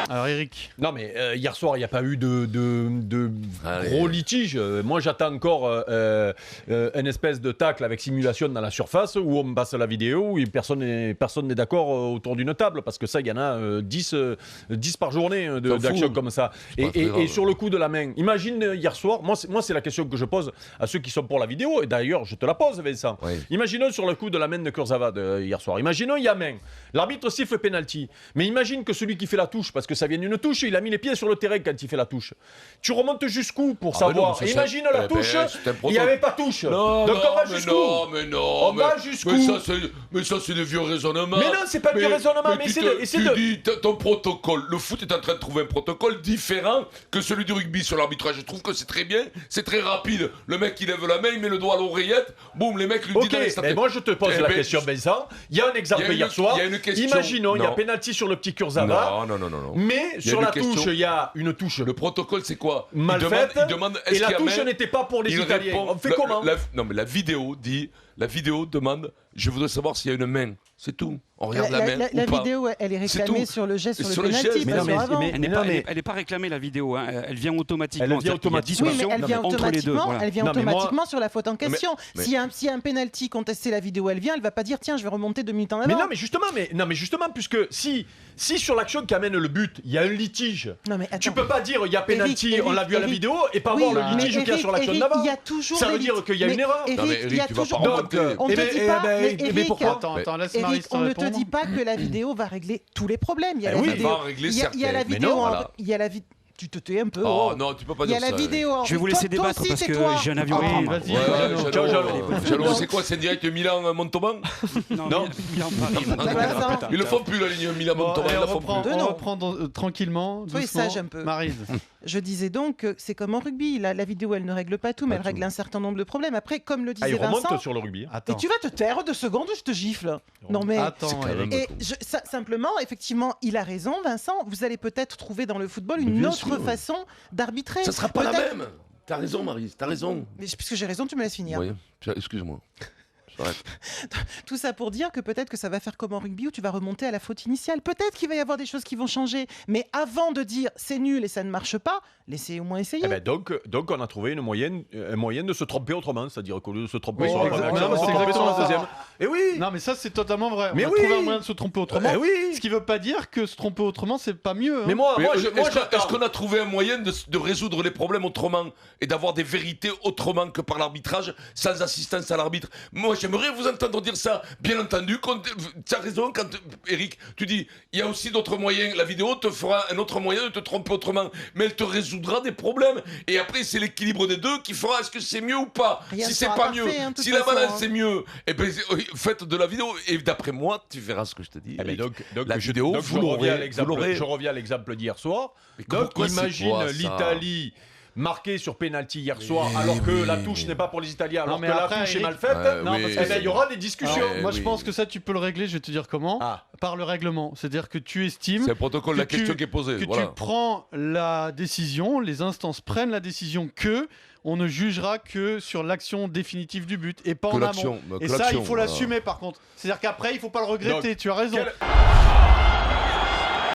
Alors Eric. Non mais hier soir il n'y a pas eu de gros litiges. Moi j'attends encore une espèce de tacle avec simulation dans la surface où on passe la vidéo où personne n'est d'accord autour d'une table parce que ça il y en a 10 par journée d'actions comme ça. Et sur le coup de la main, imagine hier soir, moi c'est la question que je pose à ceux qui sont pour la vidéo et d'ailleurs je te la pose Vincent. Oui. Imaginons sur le coup de la main de Kurzawa hier soir. Imaginons il y a main. L'arbitre siffle penalty. Mais imagine que celui qui fait la touche parce que ça vient d'une touche, il a mis les pieds sur le terrain quand il fait la touche. Tu remontes jusqu'où pour savoir? Imagine la touche, il n'y avait pas touche. Non, donc non, on va jusqu'où? On va jusqu'où? Mais ça, c'est de vieux raisonnements. Mais non, c'est pas du raisonnement. Mais tu dis ton protocole. Le foot est en train de trouver un protocole différent que celui du rugby sur l'arbitrage. Je trouve que c'est très bien, c'est très rapide. Le mec, il lève la main, il met le doigt à l'oreillette. Boum, les mecs lui disent dans les mais moi, je te pose la question, Vincent. Il y a un exemple hier soir. Imaginons, il y a pénalty sur le petit Kurzawa. Non. Mais sur la touche, il y a une touche. Le protocole, c'est quoi? Mal faite. Et la touche n'était pas pour les Italiens. On fait comment? Non, mais la vidéo demande, je voudrais savoir s'il y a une main. C'est tout. On regarde la main. La vidéo, elle est réclamée sur le geste, sur le penalty. Elle n'est pas réclamée, la vidéo. Hein. Elle vient automatiquement. Elle vient automatiquement sur la faute en question. S'il y a un penalty contesté, la vidéo, elle vient, elle ne va pas dire tiens, je vais remonter 2 minutes en avant. Mais justement, puisque si sur l'action qui amène le but, il y a un litige, tu peux pas dire il y a penalty, on l'a vu à la vidéo, et pas voir le litige qu'il y a sur l'action d'avant. Ça veut dire qu'il y a une erreur. Eric, tu vas pas remonter. On te dit pas, mais pourquoi? Attends, laisse Maryse te on ne répondre. te dit pas que la vidéo va régler tous les problèmes. Il y a la vidéo. Tu te tais un peu. Oh non, tu peux pas dire ça. Il y a la vidéo. Je vais vous laisser débattre parce que j'ai un avion. Vas-y. Jalon, c'est quoi? C'est direct Milan-Montauban? Non. Ils le font plus la ligne Milan-Montauban. On reprend tranquillement. Soyez sage un peu. Maryse. Je disais donc que c'est comme en rugby. La vidéo, elle ne règle pas tout, mais elle règle un certain nombre de problèmes. Après, comme le disait Vincent. Il remonte sur le rugby. Et tu vas te taire 2 secondes ou je te gifle? Non mais. Attends, simplement, effectivement, il a raison, Vincent. Vous allez peut-être trouver dans le football une autre façon d'arbitrer. Ça sera pas la même. T'as raison, Maryse, t'as raison. Mais puisque j'ai raison, tu me laisses finir. Oui, excuse-moi. Tout ça pour dire que peut-être que ça va faire comme en rugby où tu vas remonter à la faute initiale. Peut-être qu'il va y avoir des choses qui vont changer. Mais avant de dire c'est nul et ça ne marche pas, laissez au moins essayer. Donc on a trouvé un moyen de se tromper autrement. C'est-à-dire qu'au lieu de se tromper sur la première action, on se tromper sur la deuxième. Et oui. Non mais ça c'est totalement vrai. On a trouvé un moyen de se tromper autrement. Ce qui veut pas dire que se tromper autrement c'est pas mieux. Mais est-ce qu'on a trouvé un moyen de résoudre les problèmes autrement et d'avoir des vérités autrement que par l'arbitrage sans assistance à l'arbitre? Moi j'aimerais vous entendre dire ça. Bien entendu, tu as raison quand Eric, tu dis il y a aussi d'autres moyens. La vidéo te fera un autre moyen de te tromper autrement, mais elle te résoudra des problèmes. Et après c'est l'équilibre des deux qui fera est-ce que c'est mieux ou pas. Si c'est pas mieux, si la balance c'est mieux, et ben faites de la vidéo. Et d'après moi, tu verras ce que je te dis. Donc la vidéo, je reviens à l'exemple d'hier soir. Donc imagine l'Italie marqué sur penalty hier soir, alors que la touche n'est pas pour les Italiens, alors que la touche est mal faite, il y aura des discussions. Moi, je pense que ça, tu peux le régler. Je vais te dire comment. Par le règlement. C'est-à-dire que tu estimes. C'est le protocole, la question qui est posée. Que tu prends la décision, les instances prennent la décision que on ne jugera que sur l'action définitive du but et pas en amont. Et ça, il faut l'assumer par contre. C'est-à-dire qu'après, il ne faut pas le regretter. Tu as raison.